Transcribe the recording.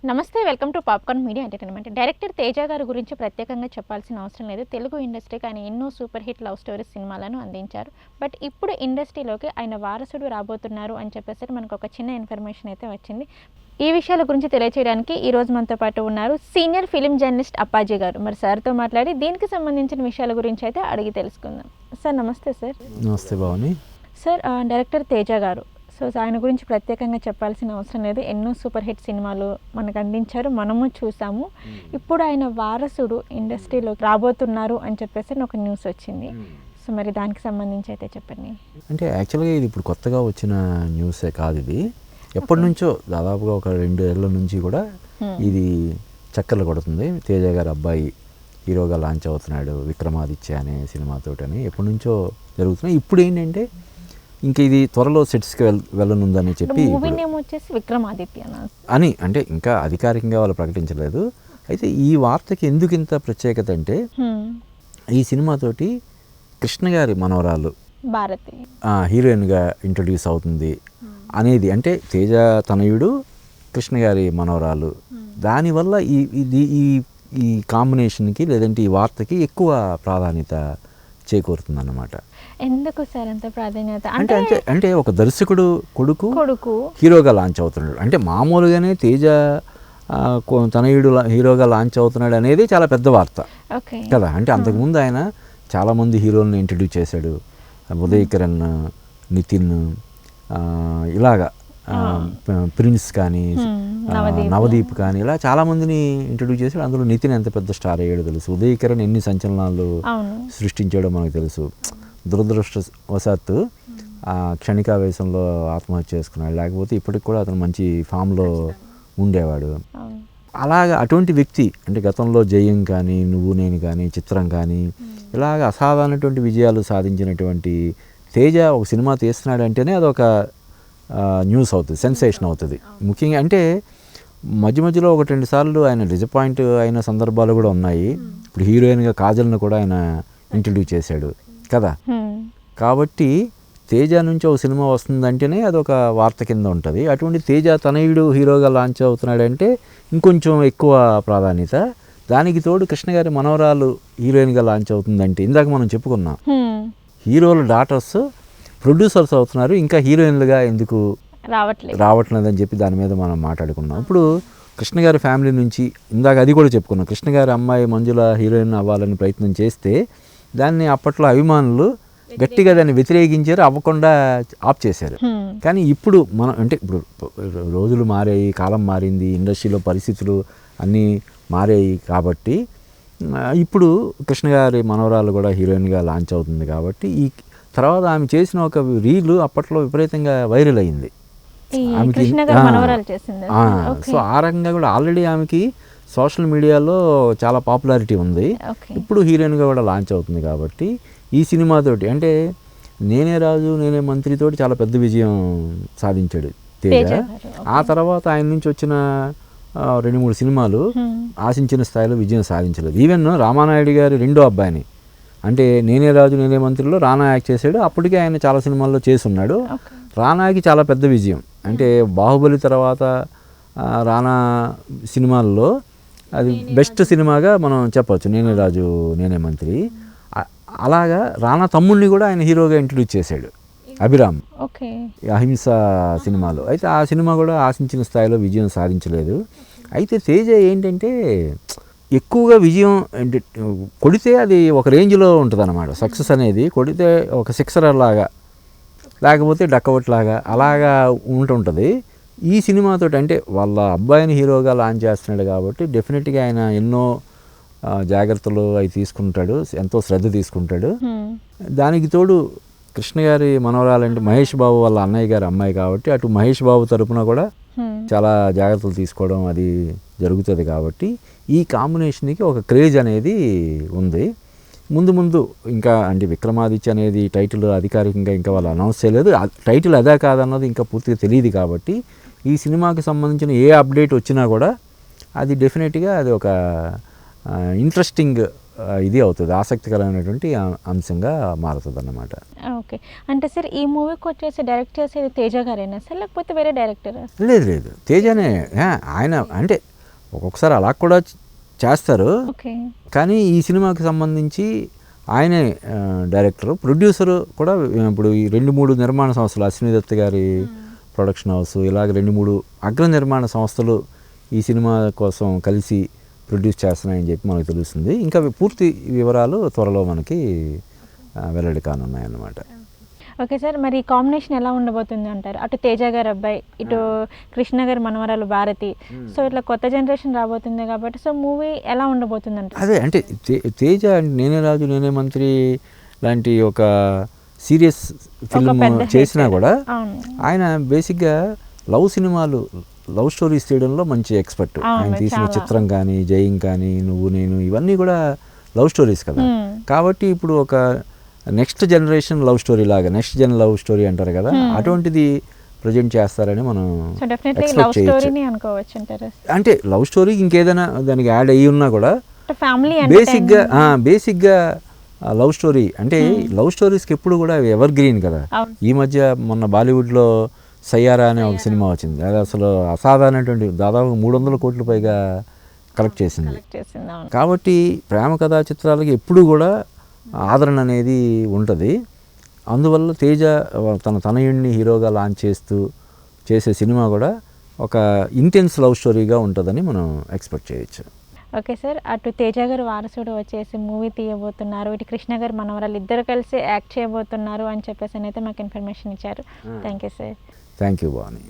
నమస్తే, welcome to popcorn media entertainment. Director Teja గారి గురించి ప్రత్యేకంగా చెప్పాల్సిన అవసరం లేదు. తెలుగు ఇండస్ట్రీకి ఆయన ఎన్నో సూపర్ హిట్ లవ్ స్టోరీస్ సినిమాలను అందించారు. బట్ ఇప్పుడు ఇండస్ట్రీలోకి ఆయన వారసుడు రాబోతున్నారు అని చెప్పేసి మనకు ఒక చిన్న ఇన్ఫర్మేషన్ అయితే వచ్చింది. ఈ విషయాల గురించి తెలియజేయడానికి ఈ రోజు మనతో పాటు ఉన్నారు సీనియర్ ఫిలిం జర్నలిస్ట్ అప్పాజీ గారు. మరి సార్తో మాట్లాడి దీనికి సంబంధించిన విషయాల గురించి అయితే అడిగి తెలుసుకుందాం. సార్ నమస్తే. సార్ నమస్తే భవాని. సార్, డైరెక్టర్ తేజ గారు, సో ఆయన గురించి ప్రత్యేకంగా చెప్పాల్సిన అవసరం లేదు. ఎన్నో సూపర్ హిట్ సినిమాలు మనకు అందించారు, మనము చూసాము. ఇప్పుడు ఆయన వారసుడు ఇండస్ట్రీలోకి రాబోతున్నారు అని చెప్పేసి ఒక న్యూస్ వచ్చింది. సో మరి దానికి సంబంధించి అయితే చెప్పండి. అంటే యాక్చువల్గా ఇది ఇప్పుడు కొత్తగా వచ్చిన న్యూసే కాదు, ఇది ఎప్పటి నుంచో దాదాపుగా ఒక 2 ఏళ్ల నుంచి కూడా ఇది చక్కర్లు కొడుతుంది. తేజ గారి అబ్బాయి హీరోగా లాంచ్ అవుతున్నాడు విక్రమాదిత్య అనే సినిమాతోటని ఎప్పటి నుంచో జరుగుతున్నాయి. ఇప్పుడు ఏంటంటే ఇంకా ఇది త్వరలో సెట్స్కి వెళ్ళనుందని చెప్పి విక్రమాదిత్య అని అంటే ఇంకా అధికారికంగా వాళ్ళు ప్రకటించలేదు. అయితే ఈ వార్తకి ఎందుకు ఇంత ప్రత్యేకత అంటే ఈ సినిమాతోటి కృష్ణ గారి మనవరాలు భారతి హీరోయిన్గా ఇంట్రడ్యూస్ అవుతుంది అనేది, అంటే తేజ తనయుడు కృష్ణ గారి మనవరాలు. దానివల్ల ఈ కాంబినేషన్కి లేదంటే ఈ వార్తకి ఎక్కువ ప్రాధాన్యత చేకూరుతుంది అన్నమాట. ఎందుకు సార్ అంత ప్రాధాన్యత? అంటే ఒక దర్శకుడు కొడుకు హీరోగా లాంచ్ అవుతున్నాడు అంటే మామూలుగానే తేజ తనయుడు హీరోగా లాంచ్ అవుతున్నాడు అనేది చాలా పెద్ద వార్త కదా. అంటే అంతకుముందు ఆయన చాలామంది హీరోలను ఇంట్రడ్యూస్ చేశాడు. ఉదయ్ కిరణ్, నితిన్, ఇలాగా ప్రిన్స్ కానీ నవదీప్ కానీ ఇలా చాలామందిని ఇంట్రడ్యూస్ చేశాడు. అందులో నితిన్ ఎంత పెద్ద స్టార్ అయ్యాడో తెలుసు. ఉదయ్ కిరణ్ ఎన్ని సంచలనాలు సృష్టించాడో మనకు తెలుసు. దురదృష్టవశాత్తు క్షణికావేశంలో ఆత్మహత్య చేసుకున్నాడు, లేకపోతే ఇప్పటికి కూడా అతను మంచి ఫామ్లో ఉండేవాడు. అలాగా అటువంటి వ్యక్తి అంటే గతంలో జయం కానీ, నువ్వు నేను కానీ, చిత్రం కానీ ఇలాగ అసాధారణటువంటి విజయాలు సాధించినటువంటి తేజ ఒక సినిమా తీస్తున్నాడు అంటేనే అదొక న్యూస్ అవుతుంది, సెన్సేషన్ అవుతుంది. ముఖ్యంగా అంటే మధ్యలో 1-2 సార్లు ఆయన డిసప్పాయింట్ అయిన సందర్భాలు కూడా ఉన్నాయి. ఇప్పుడు హీరోయిన్గా కాజల్ను కూడా ఆయన ఇంట్రడ్యూస్ చేశాడు కదా. కాబట్టి తేజ నుంచి ఒక సినిమా వస్తుందంటేనే అదొక వార్త కింద ఉంటుంది. అటువంటి తేజ తనయుడు హీరోగా లాంచ్ అవుతున్నాడంటే ఇంకొంచెం ఎక్కువ ప్రాధాన్యత. దానికి తోడు కృష్ణ గారి మనవరాలు హీరోయిన్గా లాంచ్ అవుతుందంటే ఇందాక మనం చెప్పుకున్నాం, హీరోల డాటర్స్ ప్రొడ్యూసర్స్ అవుతున్నారు, ఇంకా హీరోయిన్లుగా ఎందుకు రావట్లేదని చెప్పి దాని మీద మనం మాట్లాడుకున్నాం. ఇప్పుడు కృష్ణ గారి ఫ్యామిలీ నుంచి ఇందాక అది కూడా చెప్పుకున్నాం. కృష్ణ గారి అమ్మాయి మంజుల హీరోయిన్ అవ్వాలని ప్రయత్నం చేస్తే దాన్ని అప్పట్లో అభిమానులు గట్టిగా దాన్ని వ్యతిరేకించారు, అవ్వకుండా ఆఫ్ చేశారు. కానీ ఇప్పుడు మనం అంటే ఇప్పుడు రోజులు మారాయి, కాలం మారింది, ఇండస్ట్రీలో పరిస్థితులు అన్నీ మారాయి. కాబట్టి ఇప్పుడు కృష్ణ గారి మనవరాలు కూడా హీరోయిన్గా లాంచ్ అవుతుంది. కాబట్టి ఈ తర్వాత ఆమె చేసిన ఒక రీల్ అప్పట్లో విపరీతంగా వైరల్ అయింది. సో ఆ రకంగా కూడా ఆల్రెడీ ఆమెకి సోషల్ మీడియాలో చాలా పాపులారిటీ ఉంది. ఇప్పుడు హీరోయిన్గా కూడా లాంచ్ అవుతుంది. కాబట్టి ఈ సినిమాతోటి అంటే నేనే రాజు నేనే మంత్రితోటి చాలా పెద్ద విజయం సాధించాడు తేజ. ఆ తర్వాత ఆయన నుంచి వచ్చిన 2-3 సినిమాలు ఆశించిన స్థాయిలో విజయం సాధించలేదు. ఈవెన్ రామానాయుడు గారి రెండో అబ్బాయిని అంటే నేనే రాజు నేనే మంత్రిలో రానా యాక్ట్ చేశాడు. అప్పటికే ఆయన చాలా సినిమాల్లో చేసున్నాడు. రానాకి చాలా పెద్ద విజయం అంటే బాహుబలి తర్వాత రానా సినిమాల్లో అది బెస్ట్ సినిమాగా మనం చెప్పచ్చు, నేనే రాజు నేనే మంత్రి. అలాగా రానా తమ్ముడిని కూడా ఆయన హీరోగా ఇంట్రడ్యూస్ చేశాడు, అభిరామ్, అహింస సినిమాలో. అయితే ఆ సినిమా కూడా ఆశించిన స్థాయిలో విజయం సాధించలేదు. అయితే తేజ ఏంటంటే ఎక్కువగా విజయం కొడితే అది ఒక రేంజ్లో ఉంటుంది అన్నమాట. సక్సెస్ అనేది కొడితే ఒక సిక్సర్ లాగా లేకపోతే డక్అవుట్ లాగా అలాగా ఉంటుంటుంది. ఈ సినిమాతో అంటే వాళ్ళ అబ్బాయిని హీరోగా లాంచ్ చేస్తున్నాడు కాబట్టి డెఫినెట్గా ఆయన ఎన్నో జాగ్రత్తలు అవి తీసుకుంటాడు, ఎంతో శ్రద్ధ తీసుకుంటాడు. దానికి తోడు కృష్ణ గారి మనవరాలంటే మహేష్ బాబు వాళ్ళ అన్నయ్య గారి అమ్మాయి కాబట్టి అటు మహేష్ బాబు తరపున కూడా చాలా జాగ్రత్తలు తీసుకోవడం అది జరుగుతుంది. కాబట్టి ఈ కాంబినేషన్కి ఒక క్రేజ్ అనేది ఉంది. ముందు ఇంకా అంటే విక్రమాదిత్య అనేది టైటిల్ అధికారికంగా ఇంకా వాళ్ళు అనౌన్స్ చేయలేదు. టైటిల్ అదే కాదన్నది ఇంకా పూర్తిగా తెలియదు. కాబట్టి ఈ సినిమాకి సంబంధించిన ఏ అప్డేట్ వచ్చినా కూడా అది డెఫినెట్గా అది ఒక ఇంట్రెస్టింగ్ ఇది అవుతుంది, ఆసక్తికరమైనటువంటి అంశంగా మారుతుంది అన్నమాట. ఓకే, అంటే సార్ ఈ మూవీకి వచ్చేసి డైరెక్ట్ చేసేది తేజ గారేనా సార్, లేకపోతే వేరే డైరెక్టరా? లేదు, తేజనే. ఆయన అంటే ఒక్కొక్కసారి అలా కూడా చేస్తారు. ఓకే. కానీ ఈ సినిమాకి సంబంధించి ఆయనే డైరెక్టర్, ప్రొడ్యూసరు కూడా. ఇప్పుడు ఈ 2-3 నిర్మాణ సంస్థలు, అశ్విని దత్ గారి ప్రొడక్షన్ హౌస్, ఇలాగ 2-3 అగ్ర నిర్మాణ సంస్థలు ఈ సినిమా కోసం కలిసి ప్రొడ్యూస్ చేస్తున్నాయని చెప్పి మనకు తెలుస్తుంది. ఇంకా పూర్తి వివరాలు త్వరలో మనకి వెల్లడి కానున్నాయన్నమాట. ఓకే సార్, మరి కాంబినేషన్ ఎలా ఉండబోతుంది అంటారు? అటు తేజ గారి అబ్బాయి, ఇటు కృష్ణ గారి మనవరాలు భారతి. సో ఇట్లా కొత్త జనరేషన్ రాబోతుంది కాబట్టి సో మూవీ ఎలా ఉండబోతుంది అంటారు? అదే అంటే తేజ నేనే రాజు నేనే మంత్రి లాంటి ఒక సీరియస్ ఫిల్మ్ చేసినా కూడా ఆయన బేసిక్గా లవ్ స్టోరీస్ తీయడంలో మంచి ఎక్స్పర్ట్. ఆయన తీసిన చిత్రం కానీ, జయం కానీ, నువ్వు నేను, ఇవన్నీ కూడా లవ్ స్టోరీస్ కదా. కాబట్టి ఇప్పుడు ఒక నెక్స్ట్ జనరేషన్ లవ్ స్టోరీ లాగా, నెక్స్ట్ జన్ లవ్ స్టోరీ అంటారు కదా, అటువంటిది ప్రజెంట్ చేస్తారని మనం ఎక్స్పెక్ట్ చేయొచ్చు. అంటే లవ్ స్టోరీ ఇంకేదైనా దానికి యాడ్ అయ్యి ఉన్నా కూడా బేసిక్గా లవ్ స్టోరీ అంటే లవ్ స్టోరీస్కి ఎప్పుడు కూడా ఎవర్ గ్రీన్ కదా. ఈ మధ్య మొన్న బాలీవుడ్లో సయ్యారా అనే ఒక సినిమా వచ్చింది. అది అసలు అసాధారణటువంటి, దాదాపు 300 కోట్ల పైగా కలెక్ట్ చేసింది. కాబట్టి ప్రేమ కథా చిత్రాలకి ఎప్పుడు కూడా ఆదరణ అనేది ఉంటుంది. అందువల్ల తేజ తన తనయుడిని హీరోగా లాంచ్ చేసే సినిమా కూడా ఒక ఇంటెన్స్ లవ్ స్టోరీగా ఉంటుందని మనం ఎక్స్పెక్ట్ చేయొచ్చు. ఓకే సార్, అటు తేజ గారు వారసుడు వచ్చేసి మూవీ తీయబోతున్నారు, ఇటు కృష్ణ గారు మనవరాలు ఇద్దరు కలిసి యాక్ట్ చేయబోతున్నారు అని చెప్పేసి అయితే మాకు ఇన్ఫర్మేషన్ ఇచ్చారు. Thank you sir. Thank you బాని.